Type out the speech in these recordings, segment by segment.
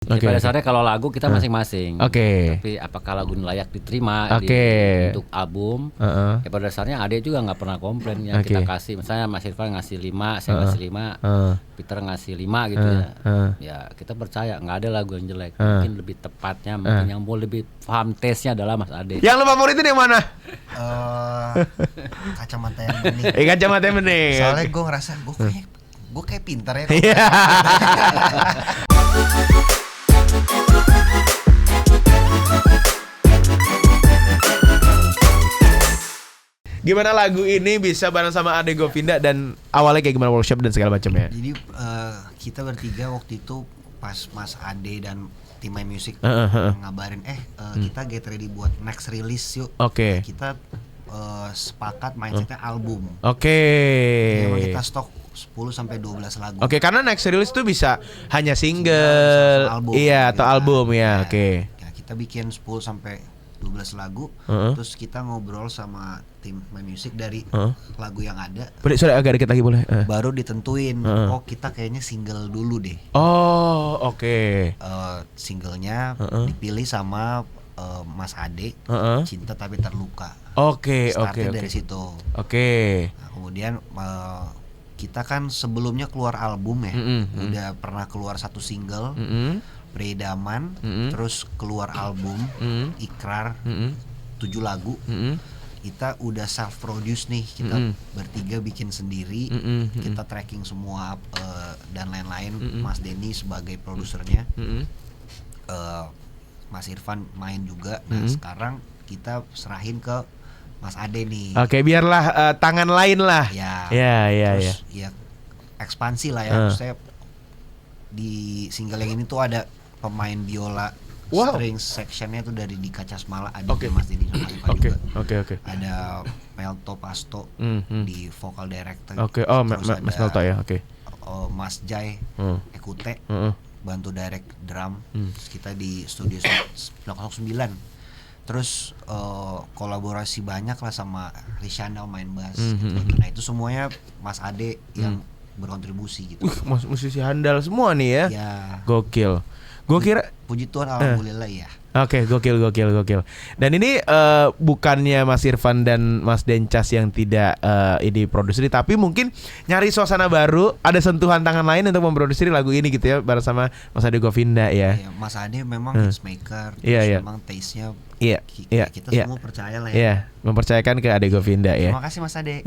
Jadi pada dasarnya kalau lagu kita masing-masing. Tapi apakah lagu ini layak diterima untuk album? Ya pada dasarnya Ade juga nggak pernah komplain yang kita kasih. Misalnya Mas Irfan ngasih 5, saya ngasih 5, Peter ngasih 5 gitu ya. Ya kita percaya nggak ada lagu yang jelek. Mungkin lebih tepatnya, mungkin yang mau lebih paham taste-nya adalah Mas Ade. Yang lo favoritin yang mana? Kacamata yang bening. Kacamata yang bening. Soalnya gue ngerasa gue kayak pintar ya. Gimana lagu ini bisa bareng sama Ade Govinda dan awalnya kayak gimana workshop dan segala macamnya? Jadi kita bertiga waktu itu pas Mas Ade dan tim My Music ngabarin kita get ready buat next release yuk. Kita sepakat mindsetnya album. Memang kita stok 10 sampai 12 lagu. Karena next release tuh bisa hanya single, album, atau album ya. Ya, kita bikin 10 sampai 12 lagu, terus kita ngobrol sama tim My Music dari lagu yang ada. Sorry agak dikit lagi boleh. Baru ditentuin, kita kayaknya single dulu deh. Singlenya dipilih sama Mas Ade, Cinta Tapi Terluka. Startnya dari situ. Nah, kemudian kita kan sebelumnya keluar album ya, udah pernah keluar satu single. Beredaman, terus keluar album, Ikrar, 7 lagu. Kita udah self produce nih, kita bertiga bikin sendiri, kita tracking semua dan lain-lain. Mas Denny sebagai produsernya, Mas Irfan main juga. Nah sekarang kita serahin ke Mas Ade nih. Biarlah tangan lain lah. Terus ya ekspansi lah ya. Maksudnya di single yang ini tuh ada pemain biola string sectionnya tuh dari Dika Casmala, ada Mas Denny sama Iva juga. Ada Melto Pasto di vocal director. Mas Melto ya. Mas Jai Ekute bantu direct drum. Terus kita di studio 909. Terus kolaborasi banyak lah sama Rishanda main bass gitu. Nah itu semuanya Mas Ade yang berkontribusi gitu. Mas musisi handal semua nih ya. Gokil. Gue kira puji Tuhan alhamdulillah ya. Gokil. Dan ini bukannya Mas Irfan dan Mas Dencas yang tidak ini produseri, tapi mungkin nyari suasana baru, ada sentuhan tangan lain untuk memproduksi lagu ini gitu ya, bareng sama Mas Ade Govinda ya. Mas Ade memang hitsmaker, memang taste-nya kita semua percaya lah ya. Mempercayakan ke Ade Govinda ya. Terima kasih Mas Ade.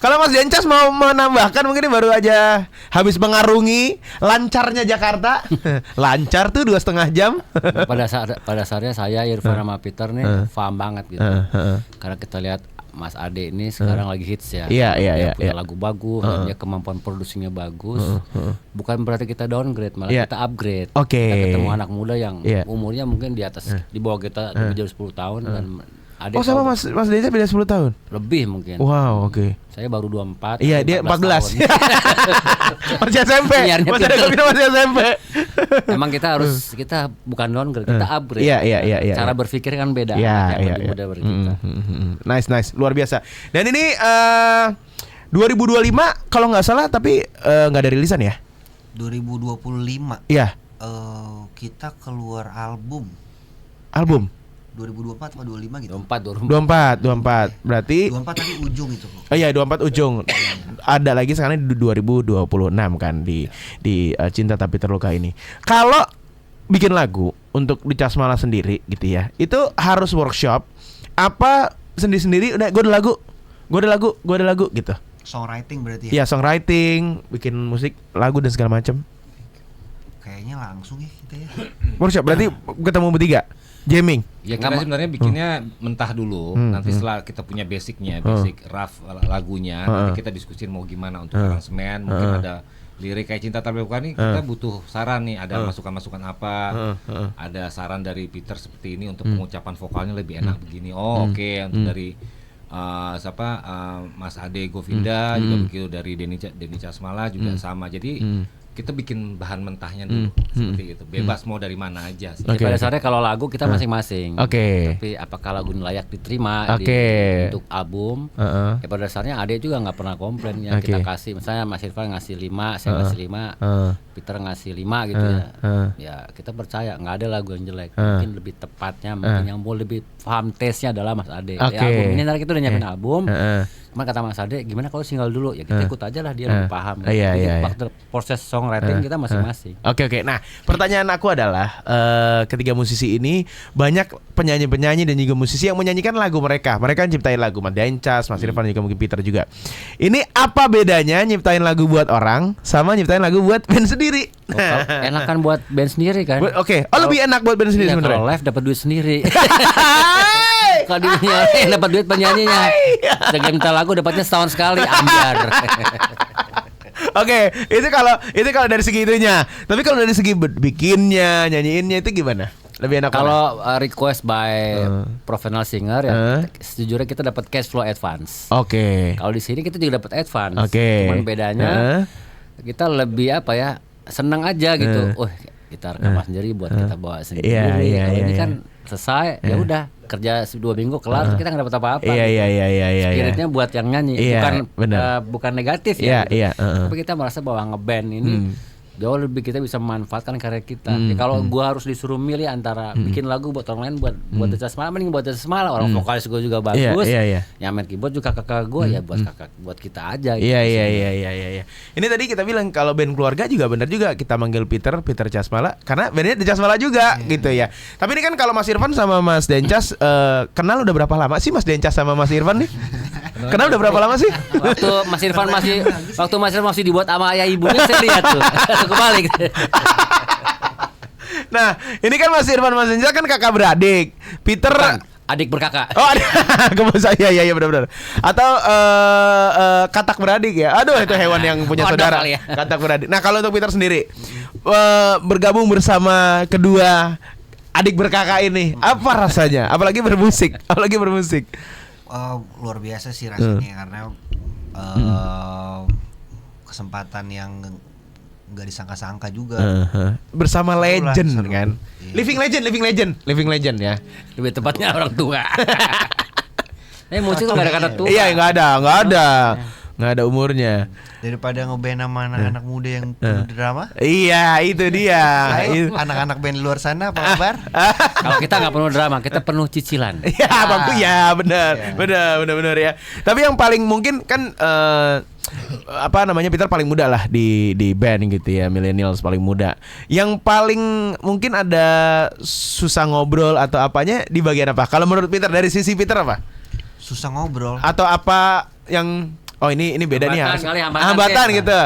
Kalau Mas Dencas mau menambahkan, mungkin ini baru aja habis mengarungi lancarnya Jakarta. Lancar tuh 2,5 jam. Pada dasarnya saya Irfan sama Peter nih paham banget gitu. Karena kita lihat Mas Ade ini sekarang lagi hits ya. Dia punya lagu bagus, dia kemampuan produksinya bagus. Bukan berarti kita downgrade, malah kita upgrade. Kita ketemu anak muda yang umurnya mungkin di atas, di bawah kita lebih dari 10 tahun dan Ade sama Mas Deca beda 10 tahun? Lebih mungkin. Wow, Saya baru 24. Iya, dia 14. Masih SMP. Masih ada Govinda masih SMP. Emang kita bukan downgrade, kita upgrade. Iya. Cara berpikir kan beda. Iya. Muda dari kita. Nice, luar biasa. Dan ini 2025 kalau nggak salah, tapi nggak ada rilisan ya? 2025. Iya. Kita keluar album. 2024 atau 25 gitu. 24. Berarti 24 tadi ujung itu kok. 24 ujung. Ada lagi sekarang di 2026 kan di Cinta Tapi Terluka ini. Kalau bikin lagu untuk di Casmala sendiri gitu ya, itu harus workshop apa sendiri-sendiri, udah gue ada lagu gitu. Songwriting berarti ya? Iya, songwriting, bikin musik, lagu dan segala macam. Kayaknya langsung ya kita ya. Workshop berarti ketemu bertiga. Jamming. Ya kita sebenarnya bikinnya mentah dulu. Nanti setelah kita punya basicnya, basic rough lagunya, nanti kita diskusin mau gimana untuk aransemen. Mungkin ada lirik kayak Cinta Tapi Terluka nih, kita butuh saran nih, ada masukan-masukan apa, ada saran dari Peter seperti ini untuk pengucapan vokalnya lebih enak begini. Untuk dari Mas Ade Govinda juga begitu, dari Denny Casmala juga sama. Jadi kita bikin bahan mentahnya dulu seperti itu, bebas mau dari mana aja. Pada dasarnya kalau lagu kita masing-masing. Tapi apakah lagu layak diterima untuk album? Ya pada dasarnya Ade juga nggak pernah komplain yang kita kasih. Misalnya Mas Irfan ngasih 5, saya ngasih 5, Peter ngasih 5 gitu ya. Ya kita percaya nggak ada lagu yang jelek. Mungkin lebih tepatnya, mungkin yang mau lebih paham taste-nya adalah Mas Ade. Ya, album ini nanti kita udah nyiapin album. Cuma kata Mas Ade, gimana kalau single dulu? Ya kita ikut aja lah, dia lebih paham. Waktu proses songwriting kita masing-masing. Oke. Nah, pertanyaan aku adalah ketiga musisi ini banyak penyanyi-penyanyi dan juga musisi yang menyanyikan lagu mereka. Mereka ciptain lagu, Mas Dencas, Mas Irfan juga mungkin Peter juga. Ini apa bedanya nyiptain lagu buat orang sama nyiptain lagu buat band sendiri? Enakan buat band sendiri kan? Lebih enak buat band sendiri sebenarnya. Kalau live dapat duit sendiri. Kalau di dapat duit penyanyinya. Jaga minta lagu dapatnya setahun sekali, ambiar. Oke, itu kalau dari segi itunya. Tapi kalau dari segi bikinnya, nyanyiinnya itu gimana? Lebih enak kalau request by professional singer ya sejujurnya kita dapat cash flow advance. Kalau di sini kita juga dapat advance. Cuman bedanya kita lebih senang aja gitu. Kita rekaman sendiri buat kita bawa sendiri. Kalau ini kan selesai ya udah kerja 2 minggu kelar kita nggak dapat apa-apa. Spiritnya buat yang nyanyi, bukan negatif ya. Tapi kita merasa bahwa ngeband ini jauh lebih kita bisa memanfaatkan karya kita. Kalau gua harus disuruh milih antara bikin lagu buat orang lain buat Deca Semala, mending buat Deca Semala. Orang vokalis gua juga bagus. Yang main keyboard juga kakak gua ya buat kita aja. Iya. Ini tadi kita bilang kalau band keluarga juga benar juga kita manggil Peter Casmala karena bandnya Deca Semala juga gitu ya. Tapi ini kan kalau Mas Irfan sama Mas Dencas kenal udah berapa lama sih Mas Dencas sama Mas Irfan nih? Kenal udah berapa lama sih? Waktu Mas Irfan masih dibuat sama ayah ibunya saya lihat tuh. Kebalik. Nah, ini kan Mas Irfan Mas Dencas kan kakak beradik. Peter adik berkakak. Oh, adik. Iya benar-benar. Atau katak beradik ya. Aduh, itu hewan yang punya saudara. Ya. Katak beradik. Nah, kalau untuk Peter sendiri bergabung bersama kedua adik berkakak ini, apa rasanya? Apalagi bermusik. Luar biasa sih rasanya karena kesempatan yang nggak disangka-sangka juga bersama legend kan. Living legend ya. Lebih tepatnya orang tua. Musik tuh nggak ada kata tua. Iya nggak ada umurnya. Daripada ngeband sama anak-anak muda yang penuh drama. Iya itu dia. Anak-anak band luar sana apa kabar? Kalau kita nggak penuh drama, kita penuh cicilan. Iya bangku ya benar ya. Tapi yang paling mungkin kan Peter paling muda lah di band gitu ya, millennials paling muda. Yang paling mungkin ada susah ngobrol atau apanya di bagian apa? Kalau menurut Peter, dari sisi Peter apa? Susah ngobrol. Atau apa yang ini beda nih hambatan gitu.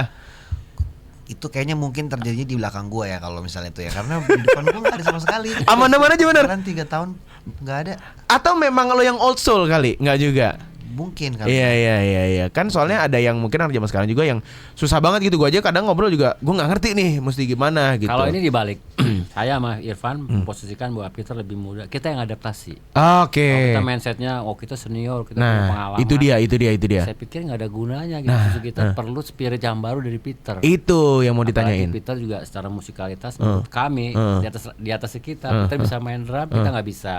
Itu kayaknya mungkin terjadinya di belakang gua ya kalau misalnya itu ya, karena di depan gua nggak ada sama sekali. Aman-aman aja bener. 3 tahun nggak ada. Atau memang lo yang old soul kali? Nggak juga. Mungkin kali. Iya. Kan soalnya ada yang mungkin anak zaman sekarang juga yang susah banget gitu. Gua aja kadang ngobrol juga gua nggak ngerti nih mesti gimana gitu. Kalau ini dibalik. Saya sama Irfan memposisikan bahwa Peter lebih muda. Kita yang adaptasi. Oke. Kita mindsetnya kita senior, kita punya pengalaman. Itu dia. Saya pikir nggak ada gunanya gitu. Kita perlu spirit yang baru dari Peter. Itu yang mau ditanyain. Peter juga secara musikalitas menurut kami di atas kita. Peter bisa main drum, kita nggak bisa.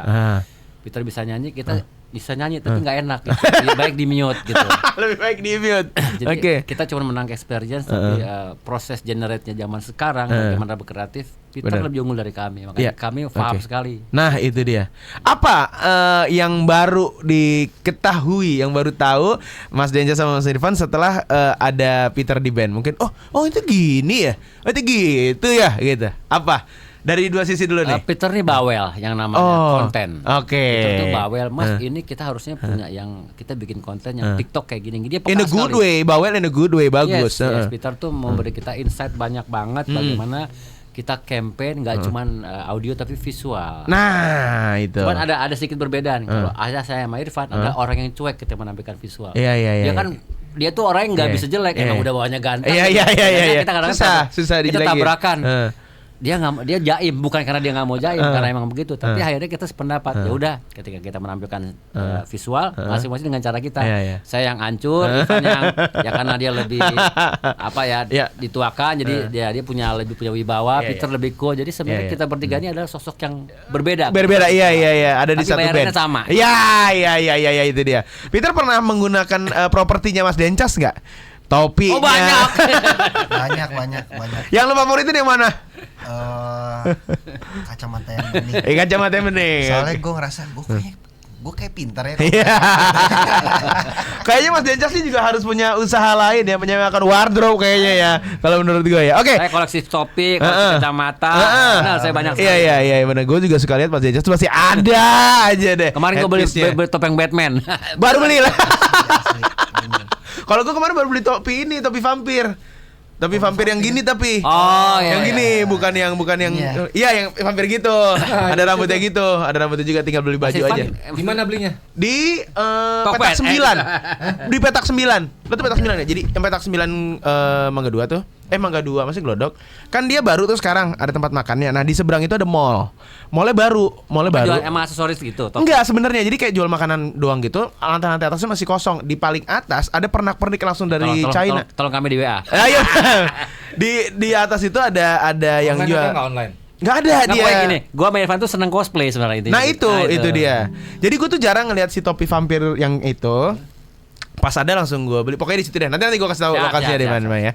Peter bisa nyanyi, kita bisa nyanyi tapi nggak enak gitu. Lebih baik di mute gitu. Lebih baik di mute. Jadi kita cuma menang experience tapi proses generate-nya zaman sekarang bagaimana berkreatif Peter lebih unggul dari kami. Makanya kami paham sekali. Nah, itu dia. Apa yang baru diketahui, yang baru tahu Mas Dencas sama Mas Irfan setelah ada Peter di band? Mungkin itu gini ya. Itu gitu ya gitu. Apa? Dari dua sisi dulu nih. Peter nih bawel yang namanya konten. Peter tuh bawel. Mas ini kita harusnya punya yang kita bikin konten yang TikTok kayak gini. Dia in a good way, bawel in a good way, bagus. Yes, Peter tuh memberi kita insight banyak banget bagaimana kita campaign nggak cuman audio tapi visual. Nah itu. Cuman ada sedikit perbedaan. Kalau saya sama Irfan ada orang yang cuek ketika menampilkan visual. Iya. Dia kan dia tuh orang yang nggak bisa jelek, emang udah bawahnya ganteng. Iya. Kita kadang-kadang susah kita tabrakan. dia jaim, bukan karena dia nggak mau jaim, karena emang begitu. Tapi akhirnya kita sependapat. Ya udah, ketika kita menampilkan visual masing-masing dengan cara kita. Saya yang hancur, Ivan yang ya karena dia lebih dituakan, jadi dia punya wibawa, Peter lebih cool. Jadi sebenarnya kita bertiga ini adalah sosok yang berbeda. Iya, ada di satu band. Sama. Iya, itu dia. Peter pernah menggunakan propertinya Mas Dencas nggak? Topinya. Oh banyak. banyak. Yang lo favoritin yang mana? Kacamata yang bening. Kacamata yang bening. Soalnya gue ngerasa gue kayak pintar ya. Kayaknya Mas Dencas sih juga harus punya usaha lain ya, menyewakan wardrobe kayaknya ya. Kalau menurut gue ya. Oke. Saya koleksi topi, koleksi kacamata. Nah, saya banyak. Iya, benar. Gue juga suka lihat Mas Dencas tuh masih ada aja deh. Kemarin gue beli topeng Batman. Baru beli lah. Kalau gue kemarin baru beli topi vampir. Topi vampir yang gini tapi. Oh, yang gini bukan yang yang vampir gitu. Ada rambutnya gitu, ada rambutnya juga, tinggal beli baju aja. Gimana belinya? Di petak 9. Di petak 9. Lo tuh petak 9 ya. Jadi yang petak 9 Mangga 2 tuh. Mangga 2 masih Glodok. Kan dia baru tuh sekarang ada tempat makannya. Nah, di seberang itu ada mall. Mallnya baru. Jual emang aksesoris gitu. Enggak sebenarnya. Jadi kayak jual makanan doang gitu. Lantai-lantai atasnya masih kosong. Di paling atas ada pernak-pernik langsung dari China. Tolong kami di WA. Ayo. Di atas itu ada yang jual. Online. Nggak ada dia. Gini, gua sama Irfan tuh seneng cosplay sebenarnya itu. Nah itu dia. Jadi gua tuh jarang ngeliat si topi vampir yang itu. Pas ada langsung gue beli. Pokoknya di situ deh. Nanti gue kasih tahu lokasinya di mana ya.